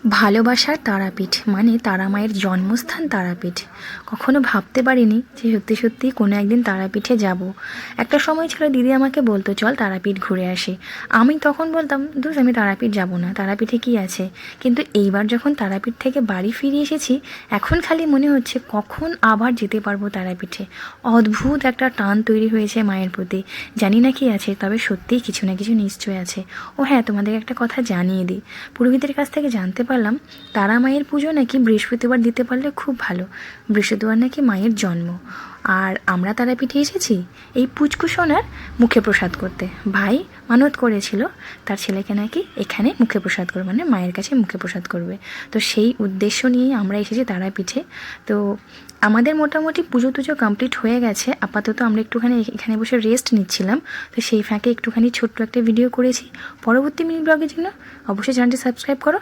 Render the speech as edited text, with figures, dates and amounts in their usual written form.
ভালোবাসার তারাপীঠ মানে তারা মায়ের জন্মস্থান তারাপীঠ। কখনো ভাবতে পারিনি যে সত্যি সত্যি কোনো একদিন তারাপীঠে যাব। একটা সময় ছিল দিদি আমাকে বলতো চল তারাপীঠ ঘুরে আসি। আমি তখন বলতাম ধুস আমি তারাপীঠ যাব না, তারাপীঠে কি আছে। কিন্তু এইবার যখন তারাপীঠ থেকে বাড়ি ফিরে এসেছি এখন খালি মনে হচ্ছে কখন আবার যেতে পারবো তারাপীঠে। অদ্ভুত একটা টান তৈরি হয়েছে মায়ের প্রতি। জানি না কি আছে, তবে সত্যিই কিছু না কিছু নিশ্চয় আছে। ও হ্যাঁ, তোমাদের একটা কথা জানিয়ে দিই, পুরোহিতের কাছ থেকে জানতে পারলাম তারা মায়ের পুজো নাকি বৃহস্পতিবার দিতে পারলে খুব ভালো। বৃহস্পতিবার নাকি মায়ের জন্ম। আর আমরা তারাপীঠে এসেছি এই পুচকু সোনার মুখে প্রসাদ করতে। ভাই মানত করেছিল তার ছেলেকে নাকি এখানে মুখে প্রসাদ করবে, মানে মায়ের কাছে মুখে প্রসাদ করবে। তো সেই উদ্দেশ্য নিয়েই আমরা এসেছি তারাপীঠে। তো আমাদের মোটামুটি পুজো টুজো কমপ্লিট হয়ে গেছে। আপাতত আমরা একটুখানি এখানে বসে রেস্ট নিচ্ছিলাম। তো সেই ফাঁকে একটুখানি ছোট্ট একটা ভিডিও করেছি। পরবর্তী মিনি ব্লগের জন্য অবশ্যই চ্যানেলটি সাবস্ক্রাইব করো।